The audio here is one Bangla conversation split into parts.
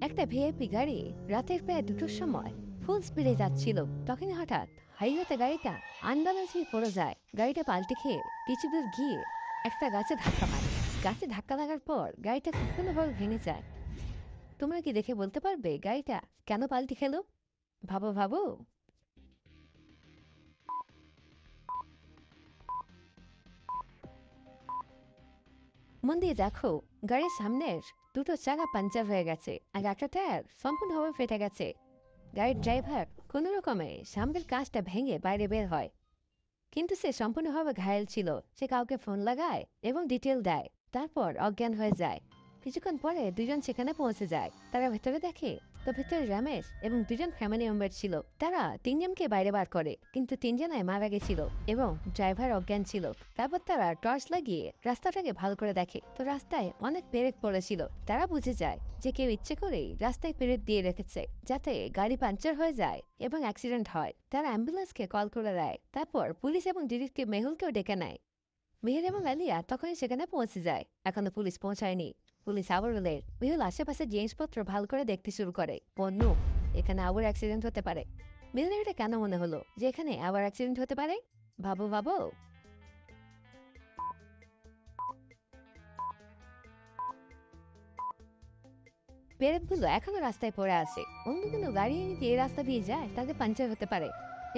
একটা ভিআইপি গাড়ি রাতের প্রায় 2টোর সময় ফুল স্পিডে যাচ্ছিল। তখনই হঠাৎ হাইওয়েতে গাড়িটা আনব্যালেন্স হয়ে পড়ে যায়। গাড়িটা পাল্টে খেয়ে কিছু দূর গিয়ে একটা গাছে ধাক্কা মারে। গাছে ধাক্কা লাগার পর গাড়িটা সম্পূর্ণভাবে ভেঙে যায়। তোমরা কি দেখে বলতে পারবে গাড়িটা কেন পাল্টে খেলো? ভাবো ভাবো। মন দিয়ে দেখো, গাড়ির সামনের 2টো চাকা পাঞ্চার হয়ে গেছে আর একটা টায়ার সম্পূর্ণভাবে ফেটে গেছে। গাড়ির ড্রাইভার কোনো রকমে সামনের কাঁচটা ভেঙে বাইরে বের হয়, কিন্তু সে সম্পূর্ণভাবে ঘায়েল ছিল। সে কাউকে ফোন লাগায় এবং ডিটেল দেয়, তারপর অজ্ঞান হয়ে যায়। কিছুক্ষণ পরে দুজন সেখানে পৌঁছে যায়। তারা ভেতরে দেখে তো ভেতরে রমেশ এবং দুজন ফ্যামিলি মেম্বার ছিল। তারা তিনজনকে বাইরে বার করে, কিন্তু তিনজনাই মারা গেছিল এবং ড্রাইভার অজ্ঞান ছিল। তারপর তারা টর্চ লাগিয়ে রাস্তাটাকে ভালো করে দেখে, তো রাস্তায় অনেক পেরেক পড়েছিল। তারা বুঝে যায় যে কেউ ইচ্ছে করেই রাস্তায় পেরেক দিয়ে রেখেছে যাতে গাড়ি পাঞ্চার হয়ে যায় এবং অ্যাক্সিডেন্ট হয়। তারা অ্যাম্বুলেন্সকে কল করে দেয়। তারপর পুলিশ এবং ডিটেকটিভ মেহুলকেও ডেকে নেয়। মেহের এবং আলিয়া তখনই সেখানে পৌঁছে যায়। এখনো পুলিশ পৌঁছায়নি। পুলিশ আবার বলে মেহুল আশেপাশে জিনিসপত্র ভালো করে দেখতে শুরু করে। পণ্য, এখানে আবার অ্যাক্সিডেন্ট হতে পারে। মেহুলের এটা কেন মনে হলো যে এখানে আবার অ্যাক্সিডেন্ট হতে পারে? ভাবো ভাবো। পেরেকগুলো এখনো রাস্তায় পড়ে আছে। অন্য কোনো গাড়ি যদি এই রাস্তা দিয়ে যায় তাকে পাঞ্চার হতে পারে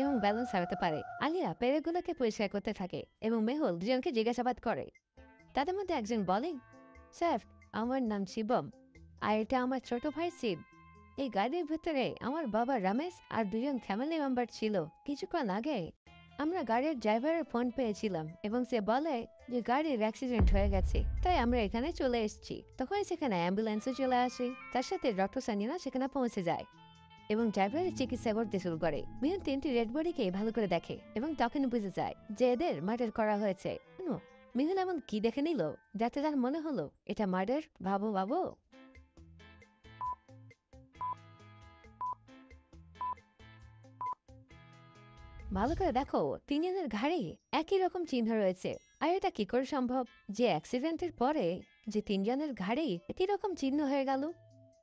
এবং ব্যালেন্স হারাতে পারে। আলিয়া পেরেকগুলোকে পরিষ্কার করতে থাকে এবং মেহুল দুজনকে জিজ্ঞাসাবাদ করে। তাদের মধ্যে একজন বলে, স্যার, আমার নাম শিবম আর এটা আমার ছোট ভাই শিব। এই গাড়ির ভিতরে আমার বাবা রমেশ আর দুজন ফ্যামিলি মেম্বার ছিল। কিছুক্ষণ আগে আমরা গাড়ির ড্রাইভারের ফোন পেয়েছিলাম এবং সে বলে যে গাড়ির অ্যাক্সিডেন্ট হয়ে গেছে, তাই আমরা এখানে চলে এসেছি। তখন সেখানে অ্যাম্বুলেন্সও চলে আসে। তার সাথে ডক্টর সানিনা সেখানে পৌঁছে যায় এবং ড্রাইভারের চিকিৎসা করতে শুরু করে। মিহির 3টি রেড বডিকে ভালো করে দেখে এবং তখন বুঝে যায় যে এদের মার্ডার করা হয়েছে। মিহিল এমন কি দেখে নিল যাতে তার মনে হলো এটা মার্ডার? ভাবো ভাবো। ভালো করে দেখো, তিনজনের ঘাড়ে একই রকম চিহ্ন রয়েছে। আর এটা কি করে সম্ভব যে অ্যাক্সিডেন্টের পরে যে তিনজনের ঘাড়েই একই রকম চিহ্ন হয়ে গেল?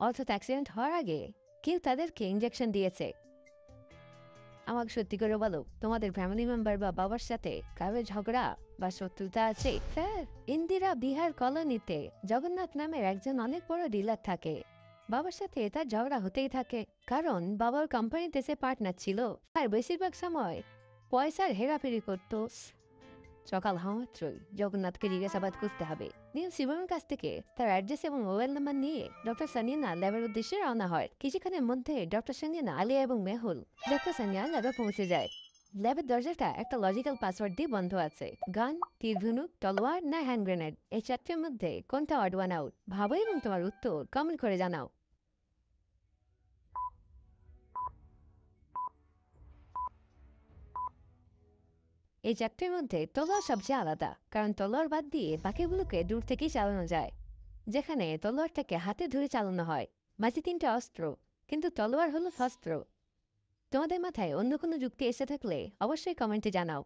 অর্থাৎ অ্যাক্সিডেন্ট হওয়ার আগে কেউ তাদেরকে ইঞ্জেকশন দিয়েছে। আমাকে সত্যি করে বলো, তোমাদের ফ্যামিলি মেম্বার বা বাবার সাথে কারো ঝগড়া বা শত্রুতা আছে? স্যার, ইন্দিরা বিহার কলোনিতে জগন্নাথ নামের একজন অনেক বড় ডিলার থাকে। বাবার সাথে তার ঝগড়া হতেই থাকে, কারণ বাবার কোম্পানিতে সে পার্টনার ছিল আর বেশিরভাগ সময় পয়সার হেরাফেরি করতো। সকাল হওয়া মাত্রই জগন্নাথকে জিজ্ঞাসাবাদ করতে হবে। নীল শিবমের কাছ থেকে তার অ্যাড্রেস এবং মোবাইল নাম্বার নিয়ে ডক্টর সানিয়া ল্যাবের উদ্দেশ্যে রওনা হয়। কিছুক্ষণের মধ্যে ডক্টর সানিয়া, আলিয়া এবং মেহুল ডক্টর সানিয়া ল্যাবে পৌঁছে যায়। ল্যাবের দরজাটা একটা লজিক্যাল পাসওয়ার্ড দিয়ে বন্ধ আছে। গান, তীর ধনুক, তলোয়ার না হ্যান্ড গ্রেনেড, এই চারটির মধ্যে কোনটা অড ওয়ান আউট? ভাবো এবং তোমার উত্তর কমেন্ট করে জানাও। এই চারটির মধ্যে তলোয়ার সবচেয়ে আলাদা, কারণ তলোয়ার বাদ দিয়ে বাকিগুলোকে দূর থেকেই চালানো যায়, যেখানে তলোয়ারটাকে হাতে ধরে চালানো হয়। বাকি 3টে অস্ত্র, কিন্তু তলোয়ার হলো শস্ত্র। তোমাদের মাথায় অন্য কোনো যুক্তি এসে থাকলে অবশ্যই কমেন্টে জানাও।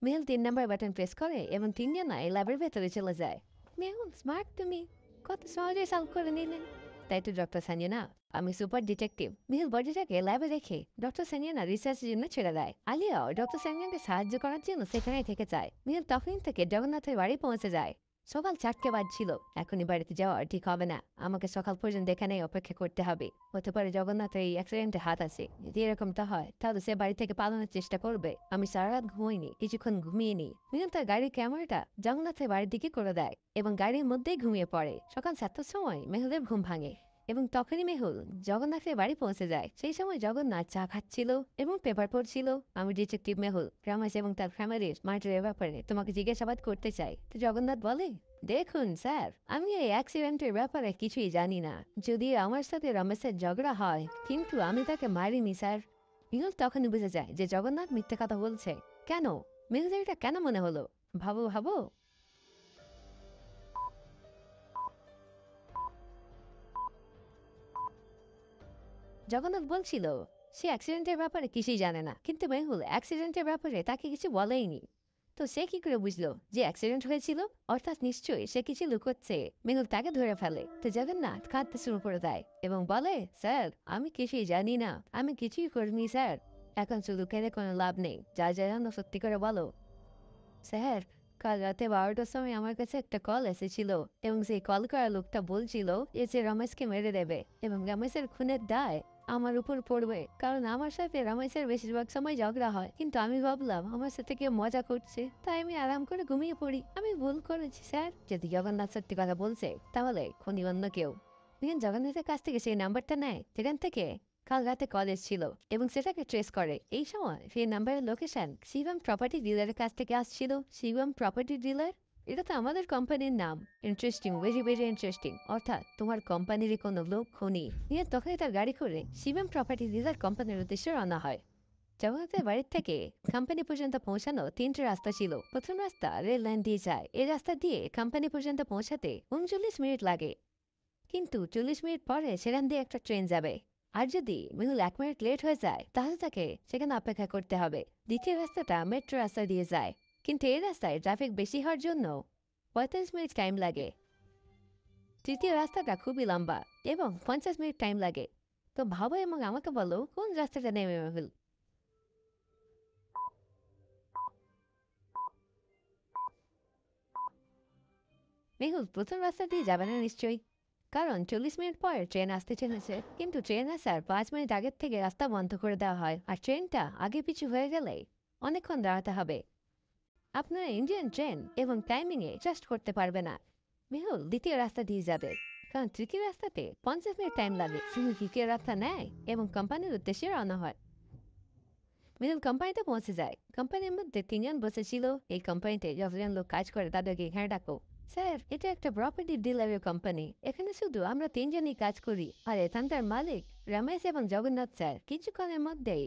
মেহুল 3 নম্বর বাটন প্রেস করে এবং তিনজনাই ল্যাবের ভেতরে চলে যায়। মেহুল, স্মার্ট তুমি, কত সহজে সলভ করে নিলেন। তাই তো ডক্টর সানিয়া, আমি সুপার ডিটেকটিভ। মেহুল বডিটাকে ল্যাবে রেখে ডক্টর সানিয়া রিসার্চের জন্য ছেড়ে দেয়। আলিয়াও ডক্টর সানিয়াকে সাহায্য করার জন্য সেখানেই থেকে যায়। মেহুল তখনই থেকে জগন্নাথের বাড়ি পৌঁছে যায়। সকাল 4টে বাজছিল। এখনই বাড়িতে যাওয়া ঠিক হবে না, আমাকে সকাল পর্যন্ত এখানেই অপেক্ষা করতে হবে। হতে পারে জগন্নাথের এই অ্যাক্সিডেন্টে হাত আছে। যদি এরকমটা হয় তাহলে সে বাড়ি থেকে পালানোর চেষ্টা করবে। আমি সারা রাত ঘুমাইনি, কিছুক্ষণ ঘুমিয়ে নি। মিনন তার গাড়ির ক্যামেরাটা জগন্নাথের বাড়ির দিকে করে দেয় এবং গাড়ির মধ্যেই ঘুমিয়ে পড়ে। সকাল 7টার সময় মেহুলের ঘুম ভাঙে এবং তখনই মেহুল জগন্নাথের বাড়ি পৌঁছে যায়। সেই সময় জগন্নাথ চা খাচ্ছিল এবং পেপার পড়ছিল। আমি ডিটেকটিভ মেহুল রমেশ এবং তার ফ্যামিলির মার্ডারের ব্যাপারে তোমাকে জিজ্ঞাসাবাদ করতে চাই। তো জগন্নাথ বলে, দেখুন স্যার, আমি এই অ্যাক্সিডেন্টের ব্যাপারে কিছুই জানি না। যদিও আমার সাথে রমেশের ঝগড়া হয়, কিন্তু আমি তাকে মারিনি স্যার। মেহুল তখনই বুঝে যায় যে জগন্নাথ মিথ্যে কথা বলছে। কেন? মেহুলের এটা কেন মনে হলো? ভাবো ভাবো। জগন্নাথ বলছিল সে অ্যাক্সিডেন্টের ব্যাপারে কিছুই জানে না, কিন্তু মেহুল অ্যাক্সিডেন্টের ব্যাপারে তাকে কিছু বলেইনি। তো তো সে কি করে বুঝলো যে অ্যাক্সিডেন্ট হয়েছিল? অর্থাৎ নিশ্চয়ই সে কিছু লুকোচ্ছে। মেহুল তাকে ধরে ফেলে। তো জগন্নাথ কাঁদতে শুরু করে দেয় এবং বলে, স্যার আমি কিছুই জানি না, আমি কিছুই করিনি স্যার। এখন শুধু কেঁদে কোনো লাভ নেই, যা জানো সত্যি করে বলো। স্যার, কাল রাতে 12টার সময় আমার কাছে একটা কল এসেছিল এবং সেই কল করা লোকটা বলছিল যে সে রমেশকে মেরে দেবে এবং রমেশের খুনের দায় আমার উপর পড়বে, কারণ আমার সাথে রমেশের বেশিরভাগ সময় ঝগড়া হয়। কিন্তু আমি ভাবলাম আমার সাথে কেউ মজা করছে, তাই আমি আরাম করে ঘুমিয়ে পড়ি। আমি ভুল করেছি স্যার। যদি জগন্নাথ সত্যি কথা বলছে তাহলে খুনি অন্য কেউ। জগন্নাথের কাছ থেকে সেই নাম্বারটা নেয় যেখান থেকে কাল রাতে কল এসেছিল এবং সেটাকে ট্রেস করে। এই সময় সেই নাম্বারের লোকেশন শিবম প্রপার্টি ডিলারের কাছ থেকে আসছিল। শিবম প্রপার্টি ডিলার, এটা তো আমাদের কোম্পানির নাম। Interesting, very very interesting. অর্থাৎ তোমার কোম্পানিরই কোনো লোক খুনি। নিয়ে তখনই তার গাড়ি করে শিবম প্রপার্টি ডিলার কোম্পানির উদ্দেশ্যে রওনা হয়। জগন্নাথের বাড়ির থেকে কোম্পানি পর্যন্ত পৌঁছানো 3টে রাস্তা ছিল। প্রথম রাস্তা রেল লাইন দিয়ে যায়। এই রাস্তা দিয়ে কোম্পানি পর্যন্ত পৌঁছাতে 39 মিনিট লাগে। কিন্তু 40 মিনিট পরে সেখান দিয়ে একটা ট্রেন যাবে। আর যদি মেহুল 1 মিনিট লেট হয়ে যায় তাহলে তাকে সেখানে অপেক্ষা করতে হবে। দ্বিতীয় রাস্তাটা মেট্রো রাস্তা দিয়ে যায়, কিন্তু এই রাস্তায় ট্রাফিক বেশি হওয়ার জন্য 45 মিনিট টাইম লাগে। তৃতীয় রাস্তাটা খুবই লম্বা এবং 50 মিনিট টাইম লাগে। তো ভাবো এবং আমাকে বলো কোন রাস্তাটা নেবে মেহুল? মেহুল প্রথম রাস্তা দিয়ে যাবে না নিশ্চয়ই, কারণ 40 মিনিট পর ট্রেন আসতে চলেছে। কিন্তু ট্রেন আসার 5 মিনিট আগের থেকে রাস্তা বন্ধ করে দেওয়া হয়, আর ট্রেনটা আগে পিছু হয়ে গেলে অনেকক্ষণ দাঁড়াতে হবে। আপনারা ইন্ডিয়ান ট্রেন এবং টাইমিংয়ে ট্রাস্ট করতে পারবে না। মেহুল দ্বিতীয় রাস্তা দিয়ে যাবে, কারণ তৃতীয় রাস্তাতে 50 মিনিট টাইম লাগে। মেহুল তৃতীয় রাস্তা নেয় এবং কোম্পানির উদ্দেশ্যে রওনা হয়। মেহুল কোম্পানিতে পৌঁছে যায়। কোম্পানির মধ্যে 3জন বসেছিল। এই কোম্পানিতে যতজন লোক কাজ করে তাদেরকে এখানে ডাকো। স্যার, এটা একটা প্রপার্টি ডিলারের কোম্পানি। এখানে শুধু আমরা 3জনই কাজ করি, আর এখানকার মালিক রমেশ এবং জগন্নাথ স্যার। কিছুক্ষণের মধ্যেই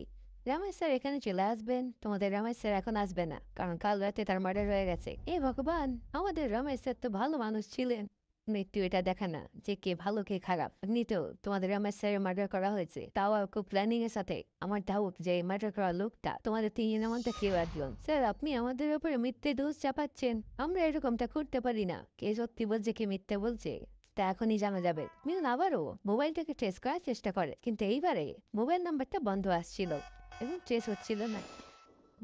রমেশ স্যার এখানে চলে আসবেন। তোমাদের রমেশ স্যার এখন আসবে না, কারণ কাল রাতে তার মার্ডার হয়ে গেছে। এ ভগবান, আমাদের রমেশ স্যার তো ভালো মানুষ ছিলেন। মৃত্যু এটা দেখা না যে কে ভালো কে খারাপ। এমনিতেও তোমাদের রমেশ স্যারের মার্ডার করা হয়েছে, তাও আর খুব প্ল্যানিং এর সাথে। আমার ডাউট যে মার্ডার করা লোকটা তোমাদের 3জনের মধ্যে কেউ একজন। স্যার, আপনি আমাদের উপরে মিথ্যে দোষ চাপাচ্ছেন। আমরা এরকমটা করতে পারি না। কে সত্যি বলছে কে মিথ্যে বলছে তা এখনই জানা যাবে। মিলন আবারও মোবাইলটাকে ট্রেস করার চেষ্টা করে, কিন্তু এইবারে মোবাইল নাম্বারটা বন্ধ আসছিল এবং ট্রেস হচ্ছিল না।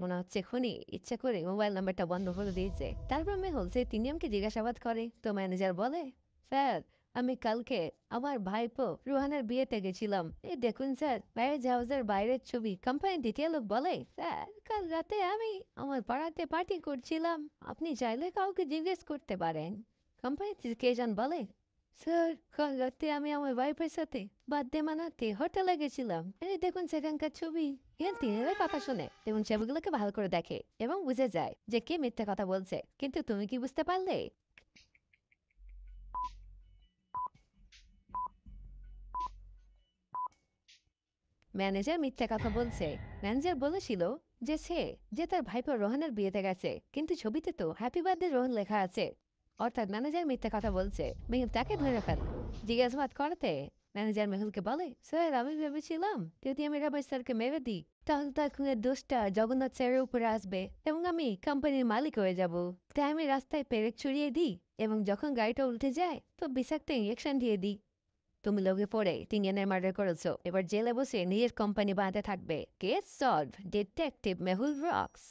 মনে হচ্ছে খুনি ইচ্ছা করে মোবাইল নাম্বারটা বন্ধ করে দিয়েছে। তারপর মেহুল সেই 3জনকে জিজ্ঞাসাবাদ করে। তো ম্যানেজার বলে, স্যার আমি কালকে আমার ভাইপো রুহানের বিয়েতে গেছিলাম। এই দেখুন স্যার, ম্যারেজ হাউসের বাইরের ছবি। কোম্পানির দ্বিতীয় লোক বলে, স্যার কাল রাতে আমি আমার পাড়াতে পার্টি করছিলাম, আপনি চাইলে কাউকে জিজ্ঞেস করতে পারেন। কোম্পানির তৃতীয়জন বলে, স্যার কাল রাতে আমি আমার ওয়াইফের সাথে বার্থডে মানাতে হোটেলে গেছিলাম, এই দেখুন সেখানকার ছবি। ইহান 3জনের কথা শুনে এবং ছবিগুলোকে ভালো করে দেখে এবং বুঝে যায় যে কে মিথ্যে কথা বলছে। কিন্তু তুমি কি বুঝতে পারলে? ম্যানেজার মিথ্যে কথা বলছে। ম্যানেজার বলেছিল যে তার ভাইপো রোহনের বিয়েতে গেছে, কিন্তু ছবিতে তো হ্যাপি বার্থডে রোহন লেখা আছে। অর্থাৎ ম্যানেজার মিথ্যে কথা বলছে। মেহুল তাকে ধরে ফেলে। জিজ্ঞাসাবাদ করাতে ম্যানেজার মেহুলকে বলে, স্যার আমি ভেবেছিলাম যদি আমি রমেশ স্যারকে মেরে দিই তাহলে তার খুনের দোষটা জগন্নাথ স্যারের উপরে আসবে এবং আমি কোম্পানির মালিক হয়ে যাব। তাই আমি রাস্তায় পেরেক ছড়িয়ে দিই এবং যখন গাড়িটা উল্টে যায় তো বিষাক্ত ইঞ্জেকশন দিয়ে দিই। তুমি লোকে পড়ে 3জনের মার্ডার করেছো, এবার জেলে বসে নিজের কোম্পানি বানাতে থাকবে। Case solve, detective Mehul rocks.